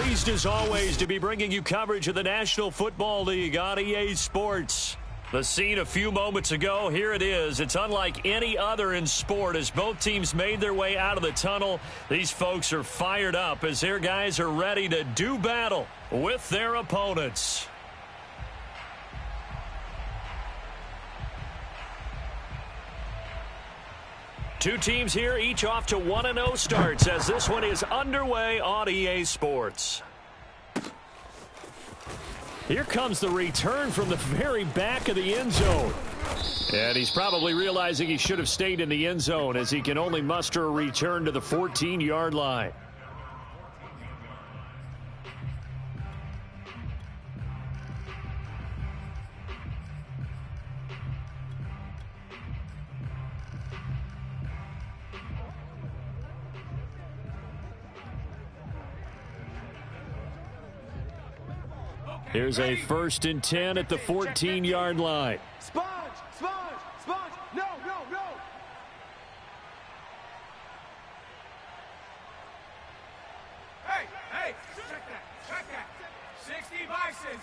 Pleased as always to be bringing you coverage of the National Football League on EA Sports. The scene a few moments ago, here it is. It's unlike any other in sport as both teams made their way out of the tunnel. These folks are fired up as their guys are ready to do battle with their opponents. Two teams here, each off to 1-0 starts as this one is underway on EA Sports. Here comes the return from the very back of the end zone. And he's probably realizing he should have stayed in the end zone as he can only muster a return to the 14-yard line. Here's a 1st and 10 at the 14-yard line. Sponge! No! Hey! Check that! 60 Bison!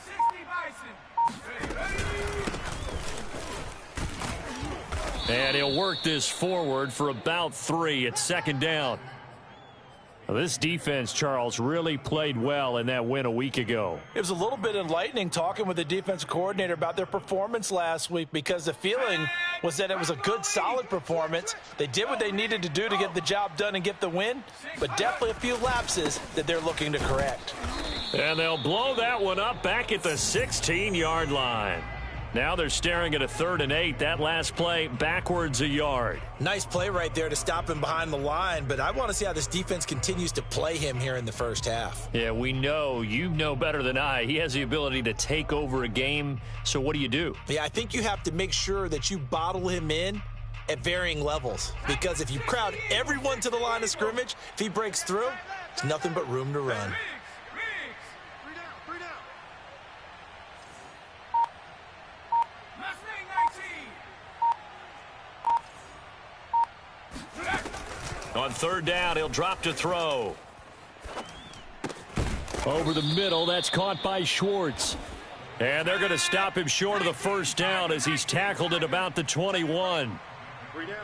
And he'll work this forward for about 3 at 2nd down. Well, this defense, Charles, really played well in that win a week ago. It was a little bit enlightening talking with the defensive coordinator about their performance last week because the feeling was that it was a good, solid performance. They did what they needed to do to get the job done and get the win, but definitely a few lapses that they're looking to correct. And they'll blow that one up back at the 16-yard line. Now they're staring at a 3rd and 8. That last play backwards a yard. Nice play right there to stop him behind the line, but I want to see how this defense continues to play him here in the first half. Yeah, we know. You know better than I. He has the ability to take over a game. So what do? Yeah, I think you have to make sure that you bottle him in at varying levels, because if you crowd everyone to the line of scrimmage, if he breaks through, it's nothing but room to run. On 3rd down, he'll drop to throw. Over the middle, that's caught by Schwartz. And they're going to stop him short of the 1st down as he's tackled at about the 21. 3 down.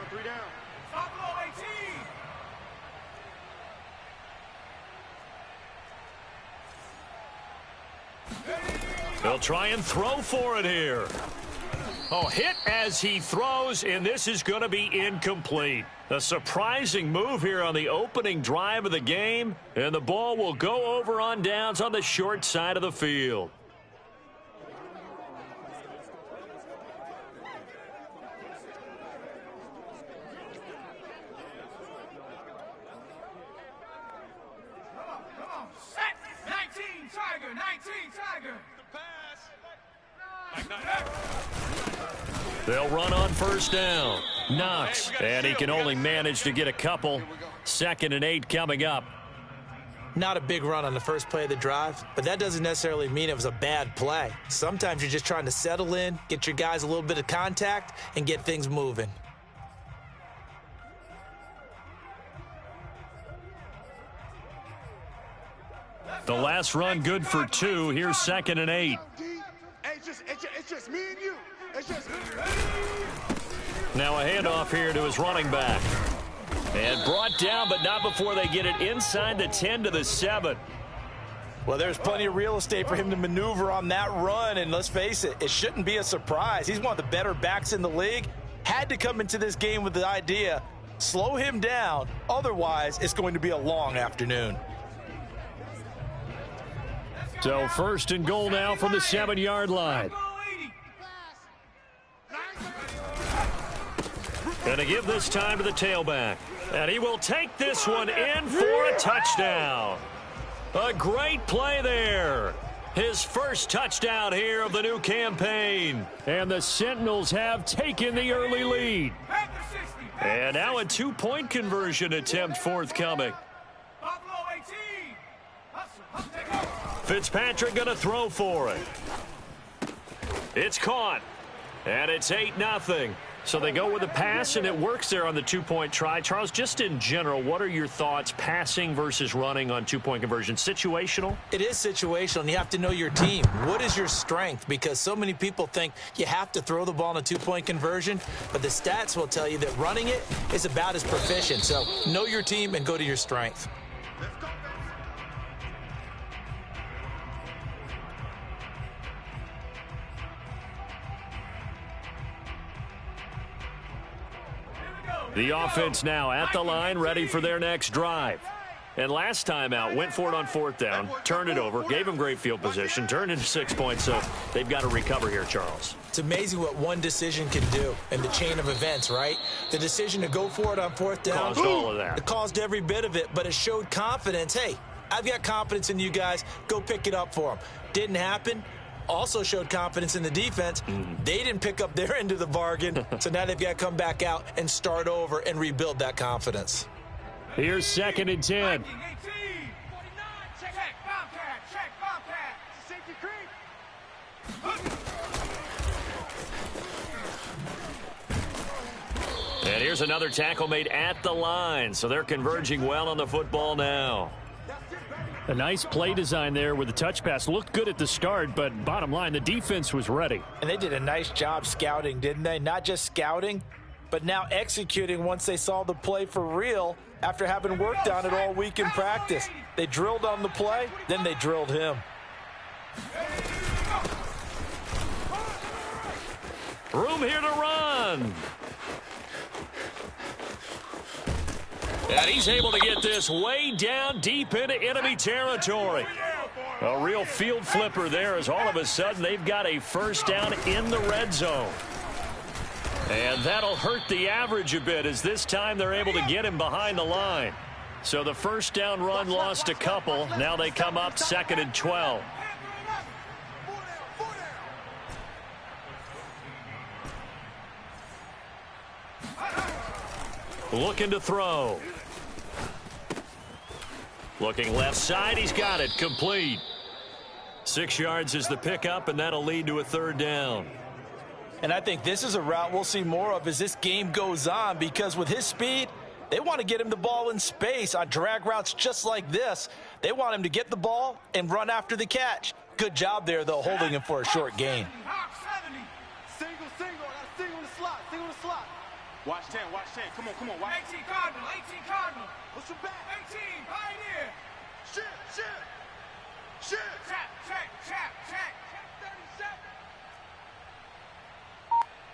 They'll try and throw for it here. Oh, hit as he throws, and this is going to be incomplete. A surprising move here on the opening drive of the game, and the ball will go over on downs on the short side of the field. Come on. Set. 19 Tiger. The pass. They'll run on 1st down. Knox, and he can only manage to get a couple. 2nd and 8 coming up. Not a big run on the first play of the drive, but that doesn't necessarily mean it was a bad play. Sometimes you're just trying to settle in, get your guys a little bit of contact, and get things moving. The last run good for 2. Here's 2nd and 8. It's just me and you. It's just me. Now a handoff here to his running back. And brought down, but not before they get it inside the 10 to the 7. Well, there's plenty of real estate for him to maneuver on that run, and let's face it, it shouldn't be a surprise. He's one of the better backs in the league. Had to come into this game with the idea, slow him down, otherwise it's going to be a long afternoon. So 1st and goal now from the 7-yard line. Going to give this time to the tailback. And he will take this one in for a touchdown. A great play there. His first touchdown here of the new campaign. And the Sentinels have taken the early lead. And now a 2-point conversion attempt forthcoming. Fitzpatrick going to throw for it. It's caught. And it's 8-0. So they go with a pass, and it works there on the two-point try. Charles, just in general, what are your thoughts passing versus running on two-point conversion? Situational? It is situational, and you have to know your team. What is your strength? Because so many people think you have to throw the ball in a two-point conversion, but the stats will tell you that running it is about as proficient. So know your team and go to your strength. The offense now at the line, ready for their next drive. And last time out, went for it on fourth down, turned it over, gave them great field position, turned into 6 points, so they've got to recover here, Charles. It's amazing what one decision can do in the chain of events, right? The decision to go for it on fourth down. Caused all of that. It caused every bit of it, but it showed confidence. Hey, I've got confidence in you guys. Go pick it up for them. Didn't happen. Also showed confidence in the defense. They didn't pick up their end of the bargain, so now they've got to come back out and start over and rebuild that confidence. Here's 2nd and 10. And here's another tackle made at the line, so they're converging well on the football now. A nice play design there with the touch pass. Looked good at the start, but bottom line, the defense was ready. And they did a nice job scouting, didn't they? Not just scouting, but now executing once they saw the play for real after having worked on it all week in practice. They drilled on the play, then they drilled him. Room here to run. And he's able to get this way down deep into enemy territory. A real field flipper there as all of a sudden they've got a first down in the red zone. And that'll hurt the average a bit as this time they're able to get him behind the line. So the first down run lost a couple. Now they come up 2nd and 12. Looking to throw. Looking left side, he's got it, complete. 6 yards is the pickup, and that'll lead to a 3rd down. And I think this is a route we'll see more of as this game goes on, because with his speed, they want to get him the ball in space on drag routes just like this. They want him to get the ball and run after the catch. Good job there, though, holding him for a short gain. Single the slot. Watch 10, come on, watch. 18 Cardinal. Push him back. 18, Pioneer. Shit. Check. 37.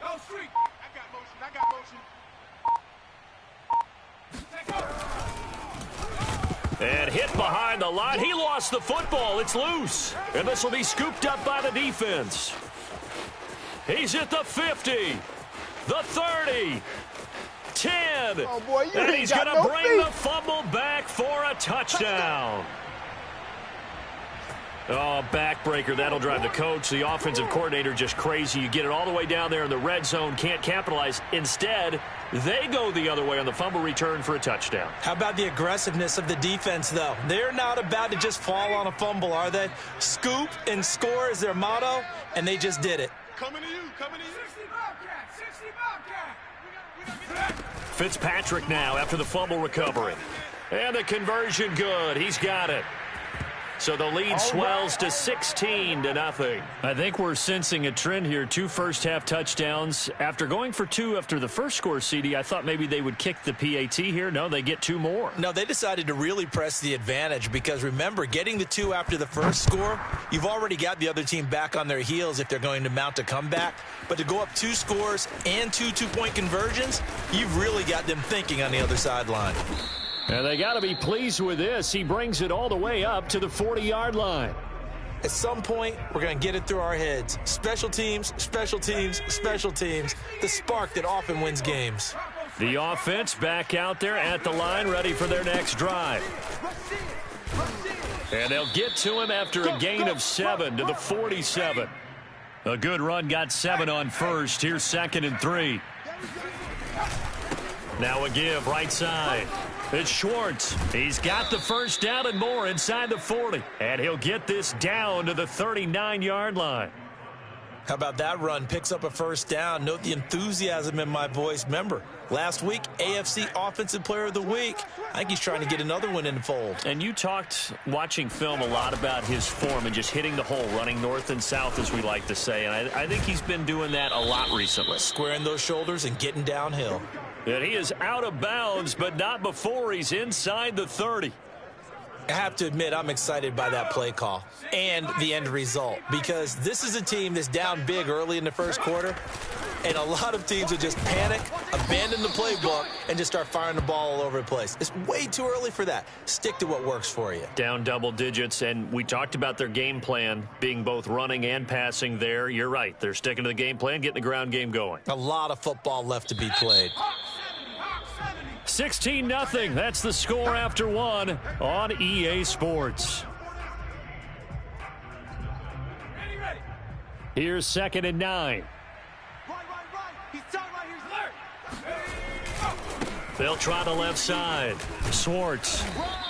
Go street. I got motion. And hit behind the line. He lost the football. It's loose. And this will be scooped up by the defense. He's at the 50. The 30. 10. Oh, boy, you and ain't he's got going to no bring feet. the fumble back for a touchdown. Oh, backbreaker. That'll drive the coach, the offensive coordinator, just crazy. You get it all the way down there in the red zone, can't capitalize. Instead, they go the other way on the fumble return for a touchdown. How about the aggressiveness of the defense, though? They're not about to just fall on a fumble, are they? Scoop and score is their motto, and they just did it. Coming to you. 60 Bobcat. We got to get that. Fitzpatrick now after the fumble recovery. And the conversion good. He's got it. So the lead swells to 16-0. I think we're sensing a trend here. 2 first-half touchdowns. After going for 2 after the first score, CD, I thought maybe they would kick the PAT here. No, they get 2 more. No, they decided to really press the advantage because, remember, getting the 2 after the first score, you've already got the other team back on their heels if they're going to mount a comeback. But to go up 2 scores and 2 two-point conversions, you've really got them thinking on the other sideline. And they got to be pleased with this. He brings it all the way up to the 40-yard line. At some point, we're going to get it through our heads. Special teams, the spark that often wins games. The offense back out there at the line, ready for their next drive. And they'll get to him after a gain of 7 to the 47. A good run, got 7 on first. Here's 2nd and 3. Now a give, right side. It's Schwartz. He's got the first down and more inside the 40. And he'll get this down to the 39-yard line. How about that run? Picks up a first down. Note the enthusiasm in my voice. Remember, last week, AFC Offensive Player of the Week. I think he's trying to get another one in the fold. And you talked, watching film, a lot about his form and just hitting the hole, running north and south, as we like to say. And I think he's been doing that a lot recently. Squaring those shoulders and getting downhill. And he is out of bounds, but not before he's inside the 30. I have to admit, I'm excited by that play call and the end result, because this is a team that's down big early in the first quarter, and a lot of teams will just panic, abandon the playbook, and just start firing the ball all over the place. It's way too early for that. Stick to what works for you. Down double digits, and we talked about their game plan being both running and passing there. You're right. They're sticking to the game plan, getting the ground game going. A lot of football left to be played. 16-0. That's the score after one on EA Sports. Here's 2nd and 9. He's done right here. They'll try the left side. Swartz.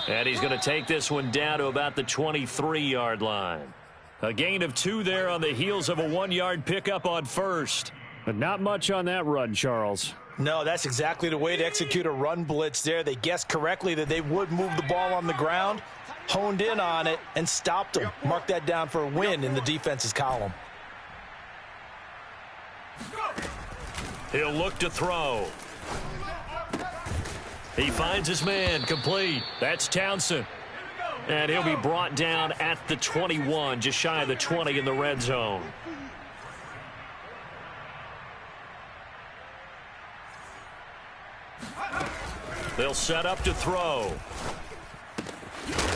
And he's going to take this one down to about the 23-yard line. A gain of 2 there on the heels of a 1-yard pickup on first. But not much on that run, Charles. No, that's exactly the way to execute a run blitz there. They guessed correctly that they would move the ball on the ground, honed in on it, and stopped them. Mark that down for a win in the defense's column. He'll look to throw. He finds his man, complete. That's Townsend. And he'll be brought down at the 21, just shy of the 20 in the red zone. They'll set up to throw.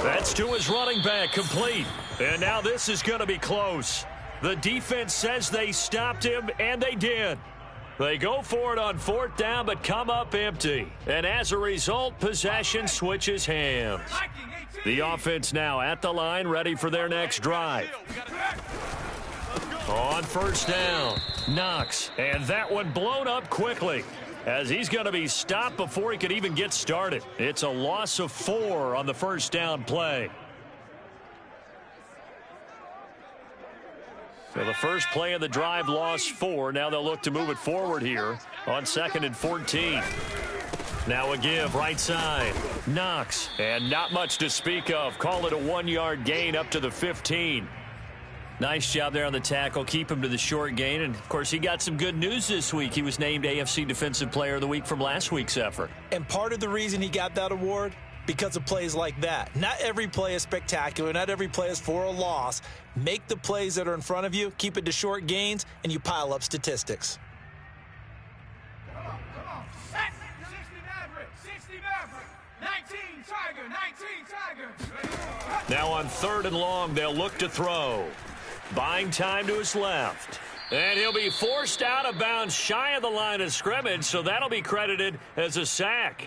That's to his running back, complete. And now this is going to be close. The defense says they stopped him, and they did. They go for it on 4th down, but come up empty. And as a result, possession switches hands. The offense now at the line, ready for their next drive. On 1st down, Knox. And that one blown up quickly, as he's going to be stopped before he could even get started. It's a loss of 4 on the 1st down play. So the first play of the drive lost 4. Now they'll look to move it forward here on 2nd and 14. Now a give right side. Knox. And not much to speak of. Call it a 1-yard gain up to the 15. Nice job there on the tackle. Keep him to the short gain. And, of course, he got some good news this week. He was named AFC Defensive Player of the Week from last week's effort. And part of the reason he got that award, because of plays like that. Not every play is spectacular. Not every play is for a loss. Make the plays that are in front of you, keep it to short gains, and you pile up statistics. 19 Tiger. Now on 3rd and long, they'll look to throw. Buying time to his left. And he'll be forced out of bounds shy of the line of scrimmage, so that'll be credited as a sack.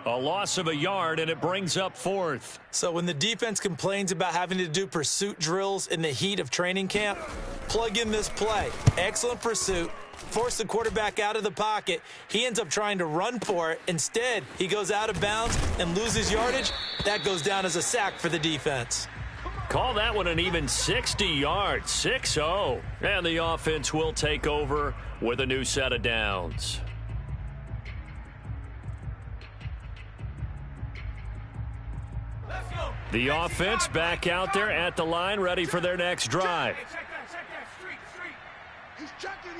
A loss of a yard, and it brings up 4th. So when the defense complains about having to do pursuit drills in the heat of training camp, plug in this play. Excellent pursuit. Force the quarterback out of the pocket. He ends up trying to run for it. Instead, he goes out of bounds and loses yardage. That goes down as a sack for the defense. Call that one an even 60 yards, 6-0. And the offense will take over with a new set of downs. The offense back out there at the line, ready for their next drive. Check that. Street. He's checking.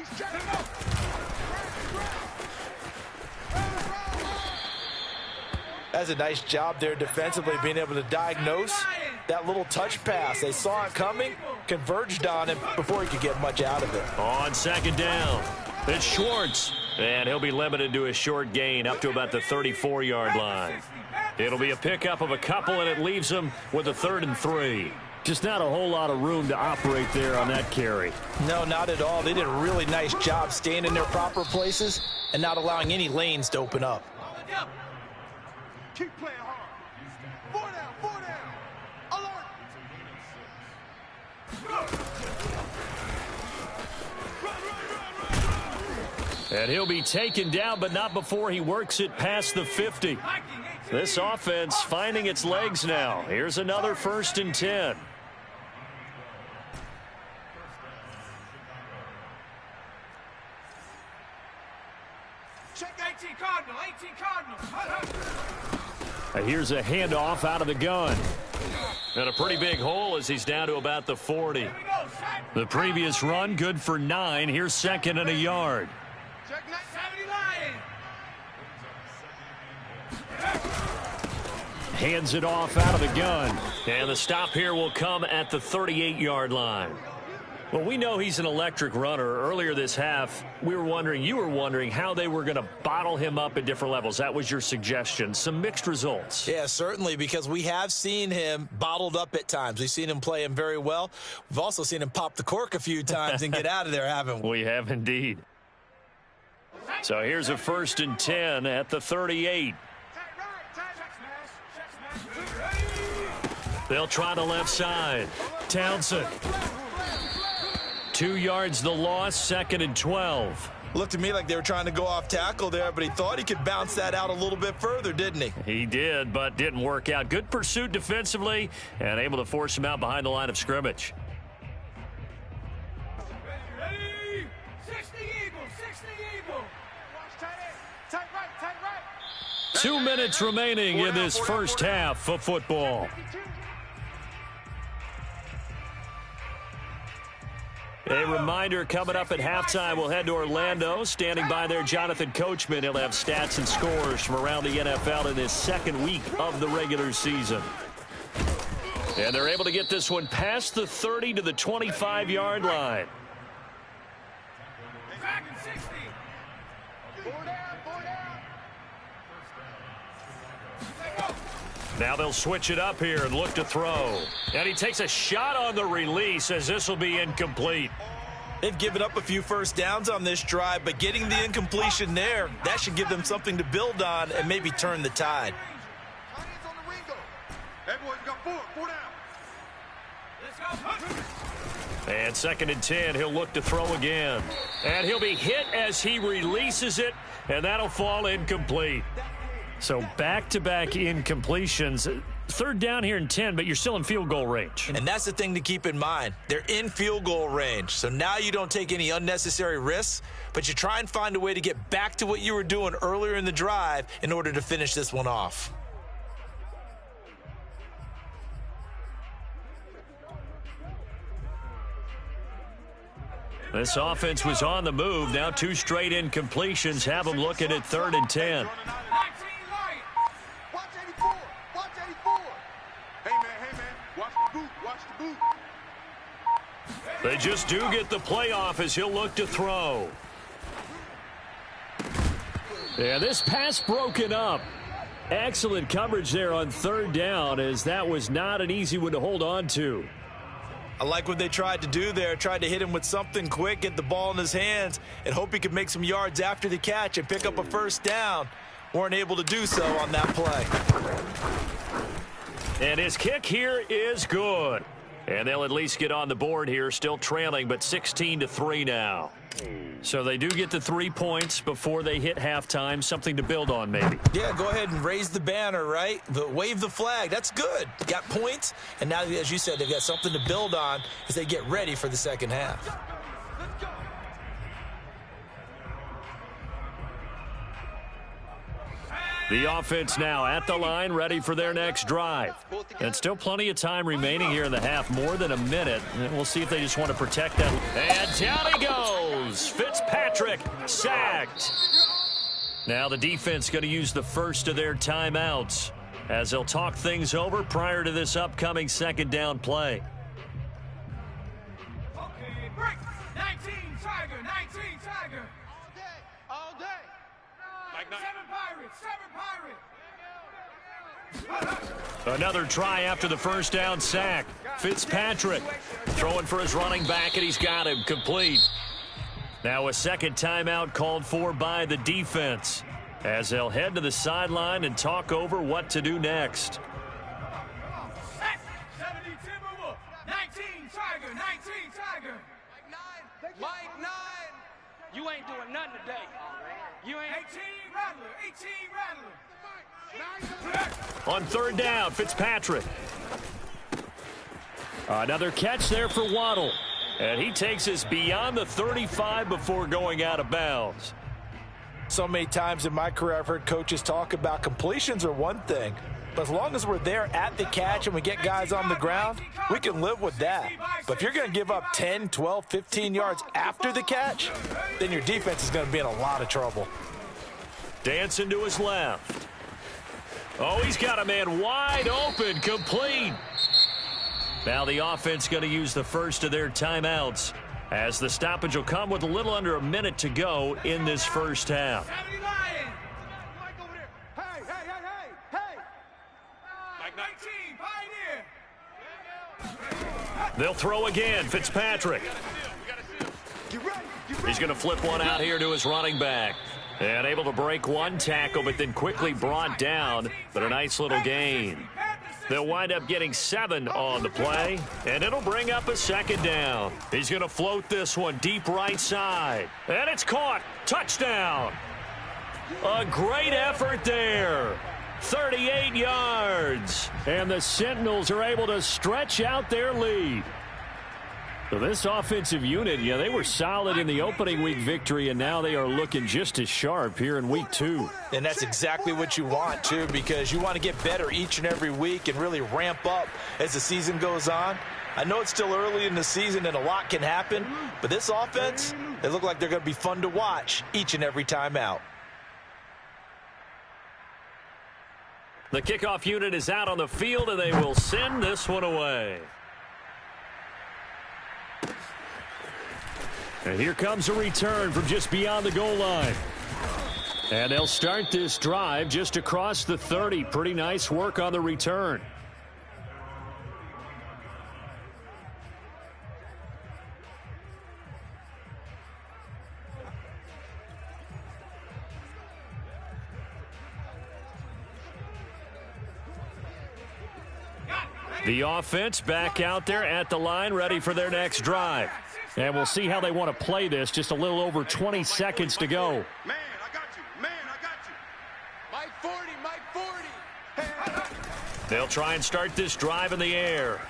That's a nice job there defensively, being able to diagnose that little touch pass. They saw it coming, converged on him before he could get much out of it. On 2nd down, it's Schwartz. And he'll be limited to a short gain up to about the 34-yard line. It'll be a pickup of a couple, and it leaves them with a 3rd and 3. Just not a whole lot of room to operate there on that carry. No, not at all. They did a really nice job staying in their proper places and not allowing any lanes to open up. Keep playing hard. 4 down. Alert. And he'll be taken down, but not before he works it past the 50. This offense finding its legs now. Here's another 1st and 10. Here's a handoff out of the gun. And a pretty big hole as he's down to about the 40. The previous run, good for 9. Here's second and a yard. Check 79. Hands it off out of the gun. And the stop here will come at the 38-yard line. Well, we know he's an electric runner. Earlier this half, you were wondering how they were going to bottle him up at different levels. That was your suggestion. Some mixed results. Yeah, certainly, because we have seen him bottled up at times. We've seen him play him very well. We've also seen him pop the cork a few times and get out of there, haven't we? We have indeed. So here's a 1st and 10 at the 38. They'll try the left side. Townsend. 2 yards the loss, 2nd and 12. Looked to me like they were trying to go off tackle there, but he thought he could bounce that out a little bit further, didn't he? He did, but didn't work out. Good pursuit defensively and able to force him out behind the line of scrimmage. 60 Eagle. 2 minutes remaining in this first half of football. A reminder, coming up at halftime, we'll head to Orlando. Standing by there, Jonathan Coachman. He'll have stats and scores from around the NFL in his second week of the regular season. And they're able to get this one past the 30 to the 25-yard line. Now they'll switch it up here and look to throw. And he takes a shot on the release as this will be incomplete. They've given up a few first downs on this drive, but getting the incompletion there, that should give them something to build on and maybe turn the tide. Hey, boys, got 4 down. And 2nd and 10, he'll look to throw again. And he'll be hit as he releases it, and that'll fall incomplete. So back-to-back incompletions. 3rd down here and 10, but you're still in field goal range. And that's the thing to keep in mind. They're in field goal range. So now you don't take any unnecessary risks, but you try and find a way to get back to what you were doing earlier in the drive in order to finish this one off. This offense was on the move. Now 2 straight incompletions have them looking at 3rd and 10. Watch 84. Hey, man. Watch the boot. They just do get the playoff as he'll look to throw. Yeah, this pass broken up. Excellent coverage there on 3rd down, as that was not an easy one to hold on to. I like what they tried to do there. Tried to hit him with something quick, get the ball in his hands, and hope he could make some yards after the catch and pick up a first down. Weren't able to do so on that play. And his kick here is good. And they'll at least get on the board here, still trailing, but 16-3 now. So they do get the 3 points before they hit halftime, something to build on maybe. Yeah, go ahead and raise the banner, right? Wave the flag. That's good. Got points, and now, as you said, they've got something to build on as they get ready for the second half. The offense now at the line, ready for their next drive. And still plenty of time remaining here in the half, more than a minute. And we'll see if they just want to protect that. And down he goes. Fitzpatrick sacked. Now the defense going to use the first of their timeouts as they'll talk things over prior to this upcoming 2nd down play. Okay, break. 19 Tiger. All day. Like 7 Pirates. Another try after the first down sack. Fitzpatrick throwing for his running back, and he's got him complete. Now a 2nd timeout called for by the defense as they'll head to the sideline and talk over what to do next. 70 Timberwolf. 19 Tiger. Mike 9. You ain't doing nothing today. You ain't. 18 Rattler. On 3rd down, Fitzpatrick. Another catch there for Waddle. And he takes us beyond the 35 before going out of bounds. So many times in my career I've heard coaches talk about completions are one thing, But as long as we're there at the catch and we get guys on the ground, we can live with that. But if you're going to give up 10, 12, 15 yards after the catch, then your defense is going to be in a lot of trouble. Dancing to his left. Oh, he's got a man wide open, complete. Now the offense going to use the first of their timeouts, as the stoppage will come with a little under a minute to go in this first half. They'll throw again. Fitzpatrick. He's going to flip one out here to his running back. And able to break one tackle, but then quickly brought down. But a nice little gain. They'll wind up getting 7 on the play, and it'll bring up a second down. He's going to float this one deep right side. And it's caught. Touchdown. A great effort there. 38 yards. And the Sentinels are able to stretch out their lead. So this offensive unit, yeah, they were solid in the opening week victory, and now they are looking just as sharp here in week 2. And that's exactly what you want, too, because you want to get better each and every week and really ramp up as the season goes on. I know it's still early in the season and a lot can happen, but this offense, they look like they're going to be fun to watch each and every time out. The kickoff unit is out on the field, and they will send this one away. And here comes a return from just beyond the goal line. And they'll start this drive just across the 30. Pretty nice work on the return. The offense back out there at the line, ready for their next drive. And we'll see how they want to play this. Just a little over 20 seconds to go. Man, I got you. Man, I got you. Mike 40, Mike 40. They'll try and start this drive in the air.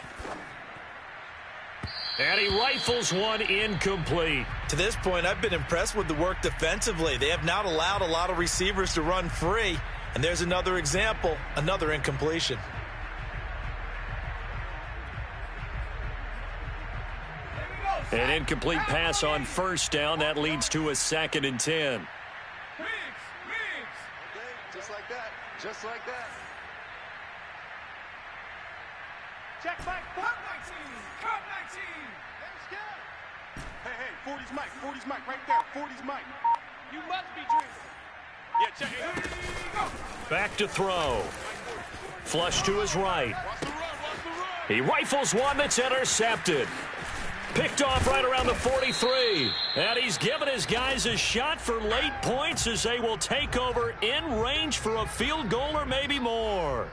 And he rifles one incomplete. To this point, I've been impressed with the work defensively. They have not allowed a lot of receivers to run free. And there's another example, another incompletion. An incomplete pass on first down. That leads to a 2nd and 10. Okay, just like that. Just like that. Check back. Cut 19. Cut 19. Let's go. Hey, 40's Mike. 40's Mike right there. 40's Mike. You must be drinking. Yeah, check it. Back to throw. Flush to his right. Watch the run. Watch the run. He rifles one that's intercepted. Picked off right around the 43. And he's given his guys a shot for late points as they will take over in range for a field goal or maybe more.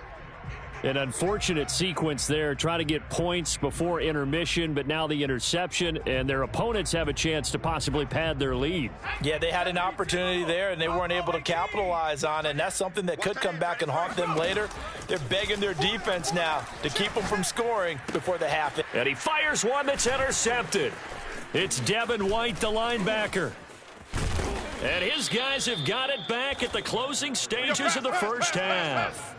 An unfortunate sequence there, trying to get points before intermission, but now the interception, and their opponents have a chance to possibly pad their lead. Yeah, they had an opportunity there, and they weren't able to capitalize on it, and that's something that could come back and haunt them later. They're begging their defense now to keep them from scoring before the half. And he fires one that's intercepted. It's Devin White, the linebacker. And his guys have got it back at the closing stages of the first half.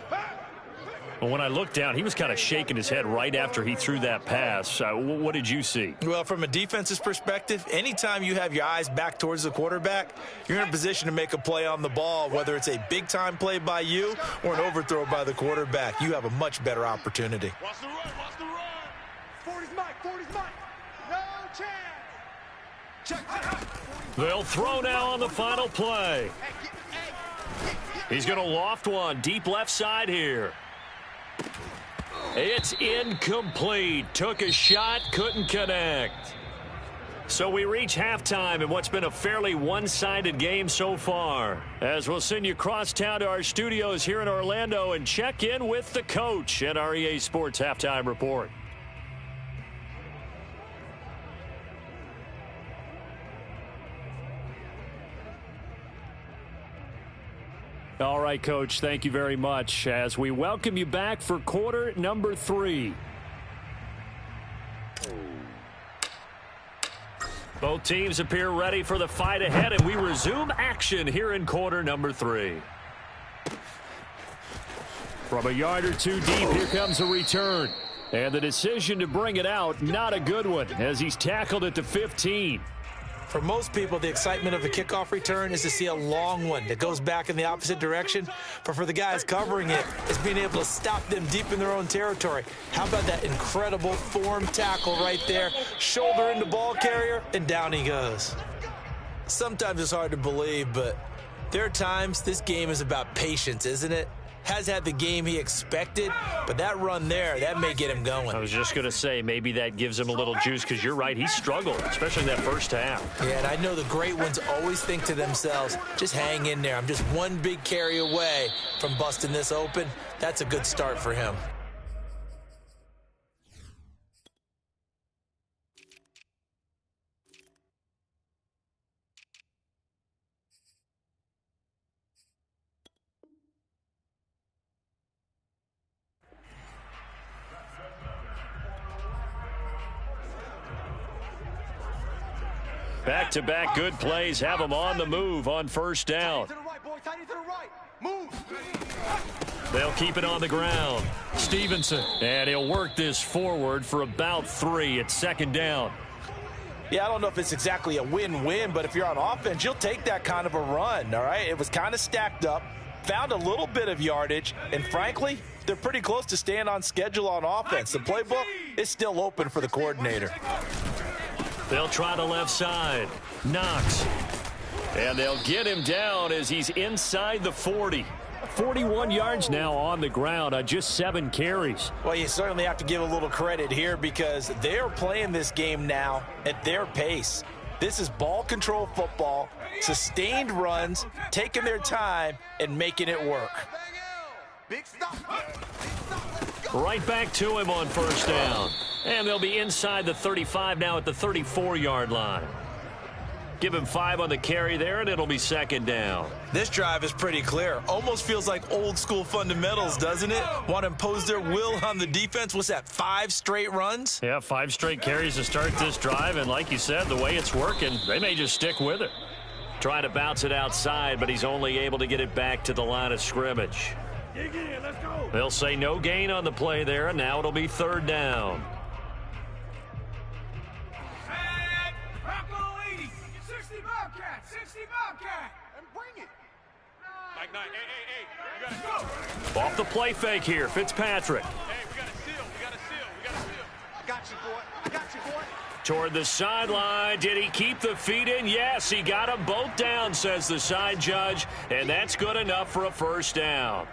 Well, when I looked down, he was kind of shaking his head right after he threw that pass. What did you see? Well, from a defense's perspective, anytime you have your eyes back towards the quarterback, you're in a position to make a play on the ball, whether it's a big-time play by you or an overthrow by the quarterback. You have a much better opportunity. Watch the run. Watch the run. 40's Mike. 40's Mike. No chance. Check. They'll throw now on the final play. He's going to loft one deep left side here. It's incomplete. Took a shot, couldn't connect. So we reach halftime in what's been a fairly one-sided game so far. As we'll send you crosstown to our studios here in Orlando and check in with the coach at our EA Sports Halftime Report. All right, Coach, thank you very much as we welcome you back for quarter number 3. Both teams appear ready for the fight ahead, and we resume action here in quarter number 3. From a yard or two deep, here comes a return. And the decision to bring it out, not a good one, as he's tackled at the 15. For most people, the excitement of a kickoff return is to see a long one that goes back in the opposite direction. But for the guys covering it, it's being able to stop them deep in their own territory. How about that incredible form tackle right there? Shoulder into ball carrier, and down he goes. Sometimes it's hard to believe, but there are times this game is about patience, isn't it? Has had the game he expected, but that run there, that may get him going. I was just going to say, maybe that gives him a little juice, because you're right, he struggled, especially in that first half. Yeah, and I know the great ones always think to themselves, just hang in there. I'm just one big carry away from busting this open. That's a good start for him. Back-to-back good plays have him on the move on first down. They'll keep it on the ground. Stevenson, and he'll work this forward for about 3 at second down. Yeah, I don't know if it's exactly a win-win, but if you're on offense, you'll take that kind of a run, all right? It was kind of stacked up, found a little bit of yardage, and frankly, they're pretty close to staying on schedule on offense. The playbook is still open for the coordinator. They'll try the left side. Knox. And they'll get him down as he's inside the 40. 41 yards now on the ground on just 7 carries. Well, you certainly have to give a little credit here because they're playing this game now at their pace. This is ball control football, sustained runs, taking their time, and making it work. Right back to him on first down. And they'll be inside the 35 now at the 34-yard line. Give him 5 on the carry there, and it'll be second down. This drive is pretty clear. Almost feels like old-school fundamentals, doesn't it? Want to impose their will on the defense. What's that, 5 straight runs? Yeah, 5 straight carries to start this drive, and like you said, the way it's working, they may just stick with it. Trying to bounce it outside, but he's only able to get it back to the line of scrimmage. They'll say no gain on the play there, and now it'll be third down. Off the play fake here, Fitzpatrick. Hey, we got a seal. We got a seal. We got a seal. I got you, boy. I got you, boy. Toward the sideline. Did he keep the feet in? Yes, he got them both down, says the side judge, and that's good enough for a first down.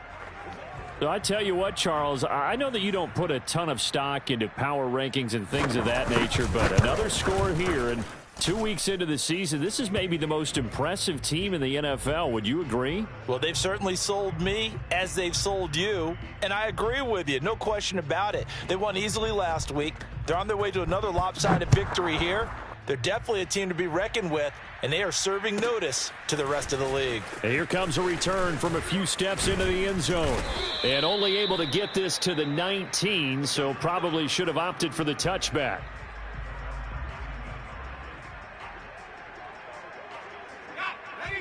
I tell you what, Charles, I know that you don't put a ton of stock into power rankings and things of that nature, but another score here, and 2 weeks into the season, this is maybe the most impressive team in the NFL. Would you agree? Well, they've certainly sold me as they've sold you, and I agree with you. No question about it. They won easily last week. They're on their way to another lopsided victory here. They're definitely a team to be reckoned with, and they are serving notice to the rest of the league. And here comes a return from a few steps into the end zone. And only able to get this to the 19, so probably should have opted for the touchback.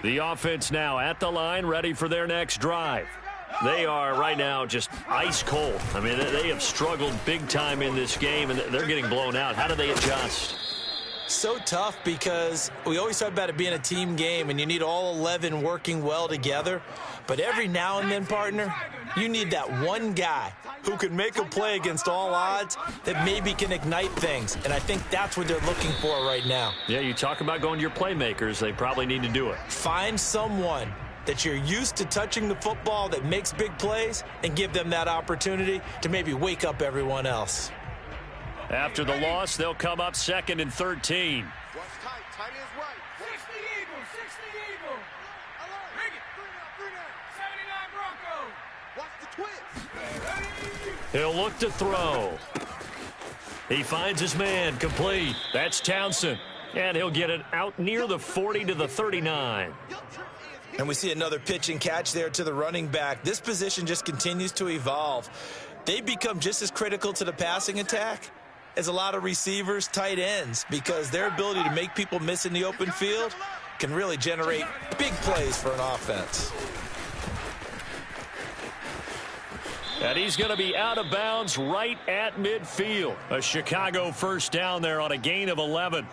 The offense now at the line, ready for their next drive. They are right now just ice cold. I mean, they have struggled big time in this game, and they're getting blown out. How do they adjust? So tough because we always talk about it being a team game, and you need all 11 working well together. But every now and then, partner, you need that one guy who can make a play against all odds that maybe can ignite things. And I think that's what they're looking for right now. Yeah, you talk about going to your playmakers. They probably need to do it. Find someone that you're used to touching the football that makes big plays and give them that opportunity to maybe wake up everyone else. After the loss, they'll come up 2nd and 13. Watch tight. Tight is right. 60 Eagles, 60 Eagles. Bring it. 79 Broncos. Watch the twist. He'll look to throw. He finds his man, complete. That's Townsend. And he'll get it out near the 40 to the 39. And we see another pitch and catch there to the running back. This position just continues to evolve. They become just as critical to the passing attack as a lot of receivers, tight ends, because their ability to make people miss in the open field can really generate big plays for an offense. And he's going to be out of bounds right at midfield. A Chicago first down there on a gain of 11.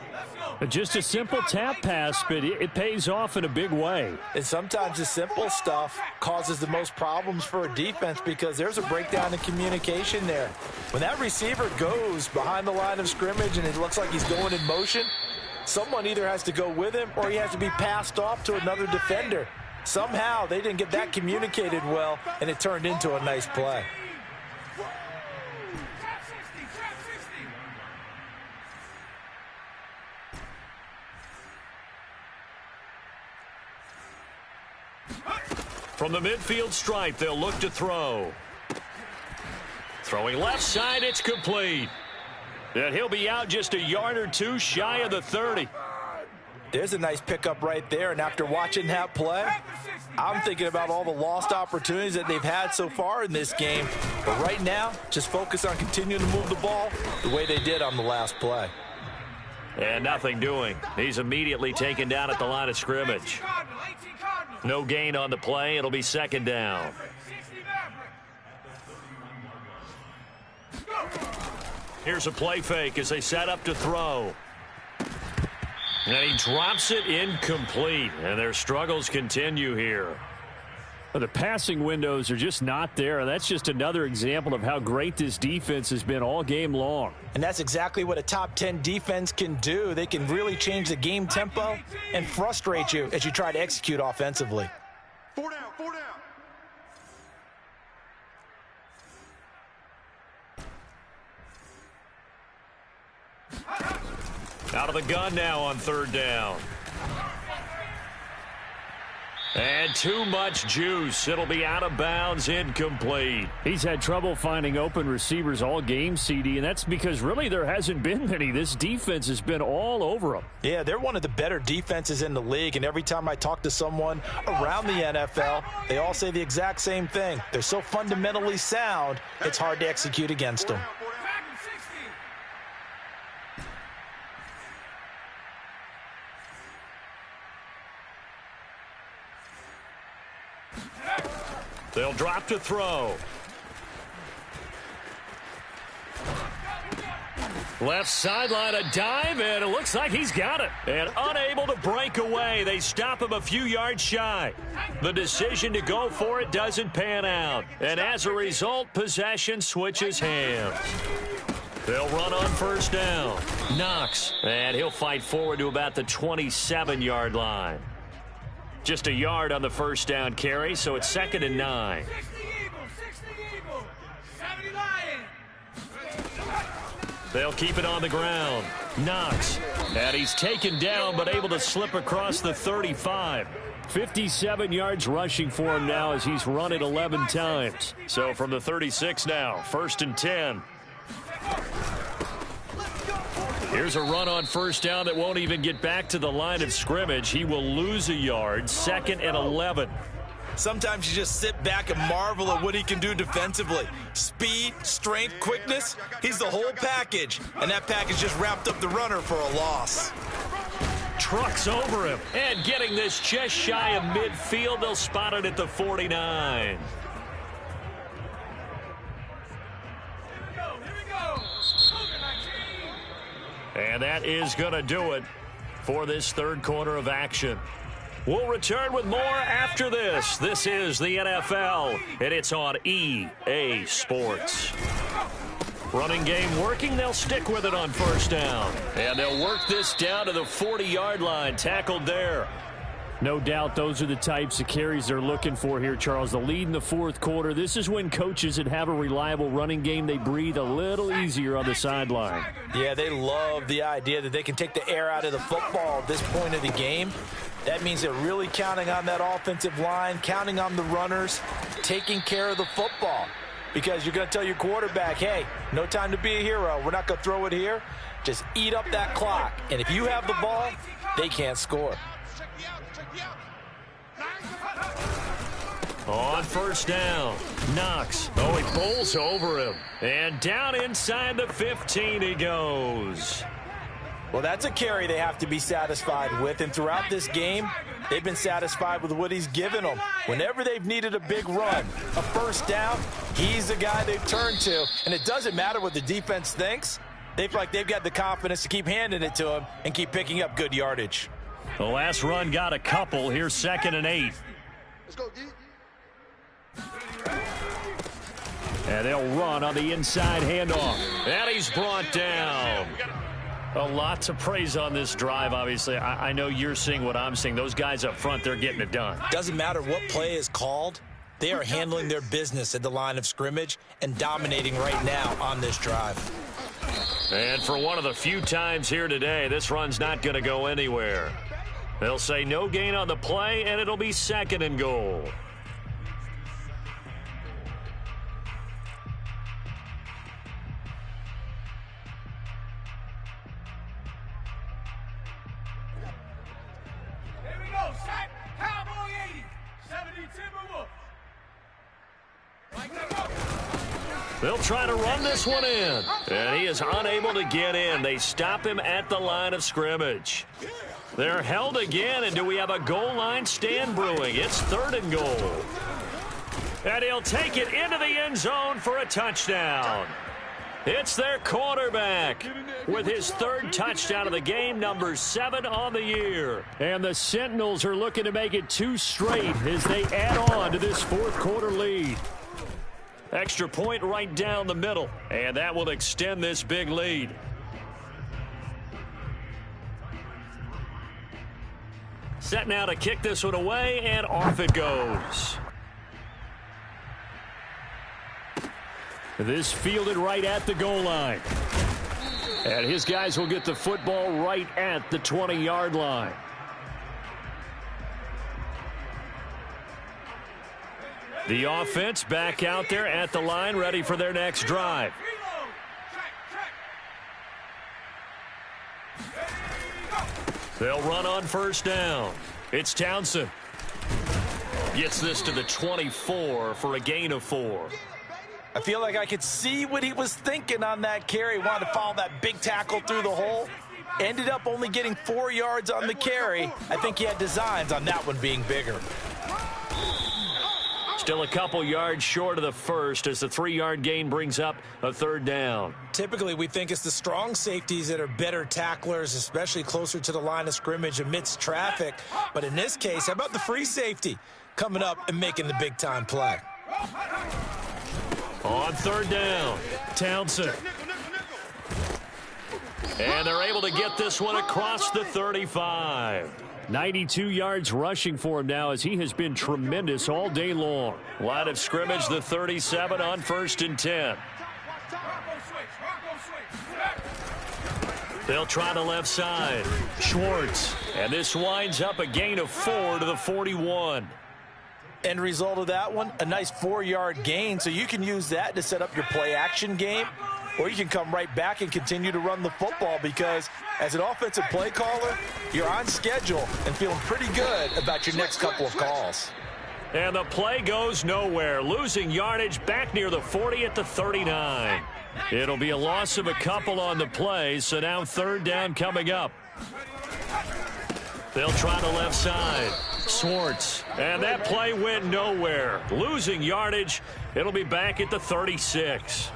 Just a simple tap pass, but it pays off in a big way. And sometimes the simple stuff causes the most problems for a defense because there's a breakdown in communication there. When that receiver goes behind the line of scrimmage and it looks like he's going in motion, someone either has to go with him or he has to be passed off to another defender. Somehow they didn't get that communicated well, and it turned into a nice play. From the midfield stripe, they'll look to throw. Throwing left side, it's complete. And he'll be out just a yard or two shy of the 30. There's a nice pickup right there, and after watching that play, I'm thinking about all the lost opportunities that they've had so far in this game. But right now, just focus on continuing to move the ball the way they did on the last play. And nothing doing. He's immediately taken down at the line of scrimmage. No gain on the play. It'll be second down. Here's a play fake as they set up to throw. And he drops it incomplete. And their struggles continue here. Well, the passing windows are just not there. And that's just another example of how great this defense has been all game long. And that's exactly what a top 10 defense can do. They can really change the game tempo and frustrate you as you try to execute offensively. 4 down, 4 down. Out of the gun now on third down. And too much juice. It'll be out of bounds, incomplete. He's had trouble finding open receivers all game, CD, and that's because really there hasn't been many. This defense has been all over them. Yeah, they're one of the better defenses in the league, and every time I talk to someone around the NFL, they all say the exact same thing. They're so fundamentally sound, it's hard to execute against them. They'll drop to throw. Left sideline, a dive, and it looks like he's got it. And unable to break away, they stop him a few yards shy. The decision to go for it doesn't pan out. And as a result, possession switches hands. They'll run on first down. Knox, and he'll fight forward to about the 27-yard line. Just a yard on the first down carry, so it's 2nd and 9. They'll keep it on the ground. Knox, and he's taken down but able to slip across the 35. 57 yards rushing for him now as he's run it 11 times. So from the 36 now, 1st and 10. Here's a run on first down that won't even get back to the line of scrimmage. He will lose a yard, 2nd and 11. Sometimes you just sit back and marvel at what he can do defensively. Speed, strength, quickness, he's the whole package. And that package just wrapped up the runner for a loss. Trucks over him. And getting this just shy of midfield, they'll spot it at the 49. And that is going to do it for this third quarter of action. We'll return with more after this. This is the NFL, and it's on EA Sports. Running game working. They'll stick with it on first down. And they'll work this down to the 40-yard line. Tackled there. No doubt those are the types of carries they're looking for here, Charles. The lead in the fourth quarter. This is when coaches that have a reliable running game, they breathe a little easier on the sideline. Yeah, they love the idea that they can take the air out of the football at this point of the game. That means they're really counting on that offensive line, counting on the runners, taking care of the football. Because you're going to tell your quarterback, hey, no time to be a hero. We're not going to throw it here. Just eat up that clock. And if you have the ball, they can't score. On first down, Knox. Oh, he bowls over him. And down inside the 15 he goes. Well, that's a carry they have to be satisfied with, and throughout this game, they've been satisfied with what he's given them. Whenever they've needed a big run, a first down, he's the guy they've turned to, and it doesn't matter what the defense thinks. They feel like they've got the confidence to keep handing it to him and keep picking up good yardage. The last run got a couple. Here's 2nd and 8. Let's go, D. And they'll run on the inside handoff. And he's brought down. A lot to praise on this drive, obviously. I know you're seeing what I'm seeing. Those guys up front, they're getting it done. Doesn't matter what play is called. They are handling their business at the line of scrimmage and dominating right now on this drive. And for one of the few times here today, this run's not going to go anywhere. They'll say no gain on the play, and it'll be 2nd and goal. Here we go, set. Cowboy 80. 70 Timberwolf. They'll try to run this one in, and he is unable to get in. They stop him at the line of scrimmage. They're held again, and do we have a goal line stand brewing? It's 3rd and goal. And he'll take it into the end zone for a touchdown. It's their quarterback with his 3rd touchdown of the game, number 7 on the year. And the Sentinels are looking to make it 2 straight as they add on to this 4th quarter lead. Extra point right down the middle, and that will extend this big lead. Set now to kick this one away, and off it goes. This fielded right at the goal line. And his guys will get the football right at the 20-yard line. The offense back out there at the line, ready for their next drive. They'll run on 1st down. It's Townsend. Gets this to the 24 for a gain of 4. I feel like I could see what he was thinking on that carry. Wanted to follow that big tackle through the hole. Ended up only getting 4 yards on the carry. I think he had designs on that one being bigger. Still a couple yards short of the first as the 3-yard gain brings up a 3rd down. Typically, we think it's the strong safeties that are better tacklers, especially closer to the line of scrimmage amidst traffic. But in this case, how about the free safety coming up and making the big-time play? On 3rd down, Townsend. And they're able to get this one across the 35. 92 yards rushing for him now as he has been tremendous all day long. Line of scrimmage, the 37 on 1st and 10. They'll try the left side. Schwartz. And this winds up a gain of 4 to the 41. End result of that one, a nice 4-yard gain, so you can use that to set up your play-action game, or you can come right back and continue to run the football because as an offensive play caller, you're on schedule and feeling pretty good about your next couple of calls. And the play goes nowhere, losing yardage back near the 40 at the 39. It'll be a loss of a couple on the play, so now 3rd down coming up. They'll try the left side. Schwartz. And that play went nowhere. Losing yardage. It'll be back at the 36.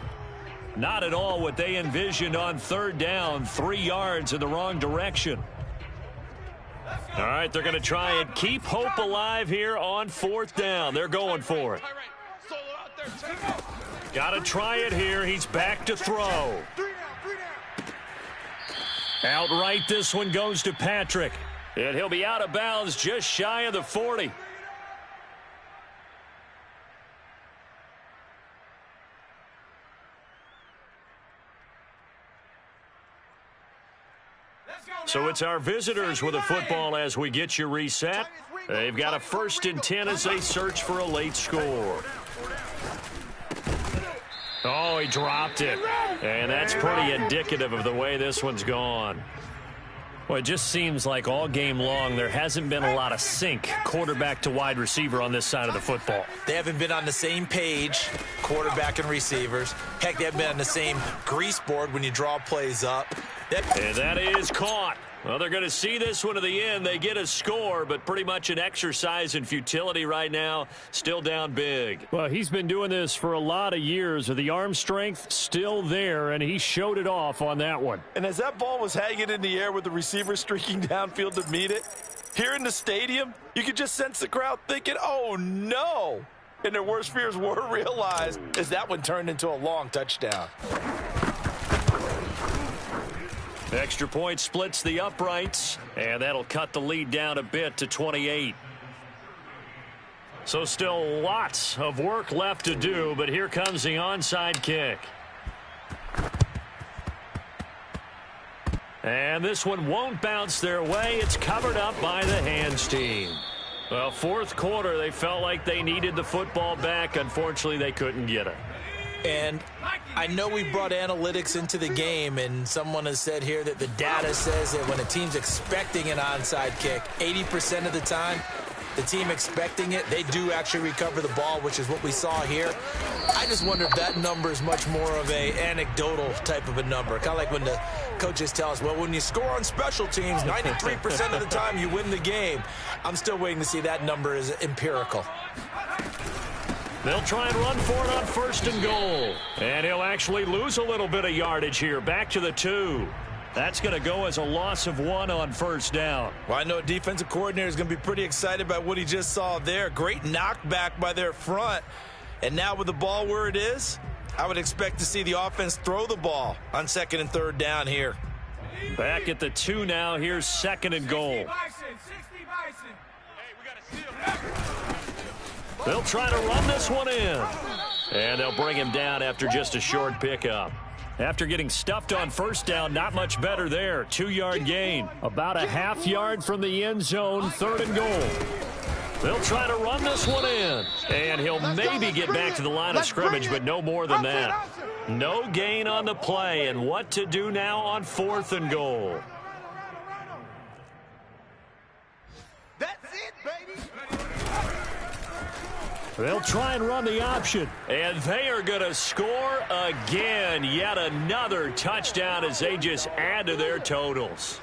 Not at all what they envisioned on 3rd down. 3 yards in the wrong direction. All right, they're going to try and keep hope alive here on 4th down. They're going for it. Got to try it here. He's back to throw. Outright, this one goes to Patrick. And he'll be out of bounds just shy of the 40. So it's our visitors with a football as we get you reset. They've got a 1st and 10 as they search for a late score. Oh, he dropped it. And that's pretty indicative of the way this one's gone. Well, it just seems like all game long there hasn't been a lot of sync quarterback to wide receiver on this side of the football. They haven't been on the same page, quarterback and receivers. Heck, they haven't been on the same grease board when you draw plays up. And that is caught. Well, they're going to see this one to the end. They get a score, but pretty much an exercise in futility right now. Still down big. Well, he's been doing this for a lot of years. The arm strength still there, and he showed it off on that one. And as that ball was hanging in the air with the receiver streaking downfield to meet it, here in the stadium, you could just sense the crowd thinking, oh, no. And their worst fears were realized as that one turned into a long touchdown. Extra point splits the uprights, and that'll cut the lead down a bit to 28. So still lots of work left to do, but here comes the onside kick. And this one won't bounce their way. It's covered up by the hands team. Well, fourth quarter, they felt like they needed the football back. Unfortunately, they couldn't get it. And I know we brought analytics into the game, and someone has said here that the data says that when a team's expecting an onside kick, 80% of the time, the team expecting it, they do actually recover the ball, which is what we saw here. I just wonder if that number is much more of a anecdotal type of a number. Kind of like when the coaches tell us, well, when you score on special teams, 93% of the time you win the game. I'm still waiting to see that number is empirical. They'll try and run for it on 1st and goal. And he'll actually lose a little bit of yardage here. Back to the 2. That's going to go as a loss of 1 on 1st down. Well, I know a defensive coordinator is going to be pretty excited about what he just saw there. Great knockback by their front. And now with the ball where it is, I would expect to see the offense throw the ball on 2nd and 3rd down here. Back at the 2 now. Here's 2nd and goal. 60 Bison. Hey, we got to steal. They'll try to run this one in. And they'll bring him down after just a short pickup. After getting stuffed on 1st down, not much better there. 2-yard gain. About a half yard from the end zone, 3rd and goal. They'll try to run this one in. And he'll maybe get back to the line of scrimmage, but no more than that. No gain on the play. And what to do now on 4th and goal? That's it, baby. They'll try and run the option. And they are going to score again. Yet another touchdown as they just add to their totals.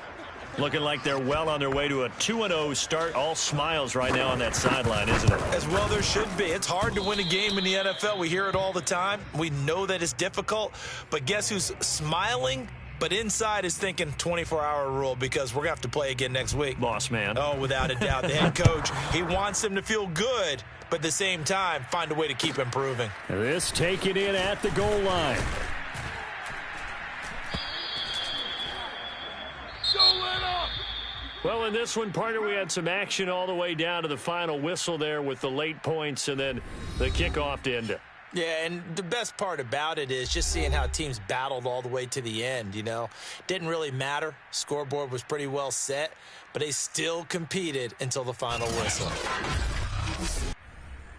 Looking like they're well on their way to a 2-0 start. All smiles right now on that sideline, isn't it? As well there should be. It's hard to win a game in the NFL. We hear it all the time. We know that it's difficult. But guess who's smiling? But inside is thinking 24-hour rule because we're going to have to play again next week. Boss man. Oh, without a doubt. The head coach, he wants them to feel good, but at the same time, find a way to keep improving. This taken in at the goal line. Well, in this one, partner, we had some action all the way down to the final whistle there with the late points and then the kickoff to end it. Yeah, and the best part about it is just seeing how teams battled all the way to the end, you know. Didn't really matter. Scoreboard was pretty well set, but they still competed until the final whistle.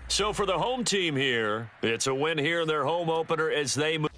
So for the home team here, it's a win here in their home opener as they move.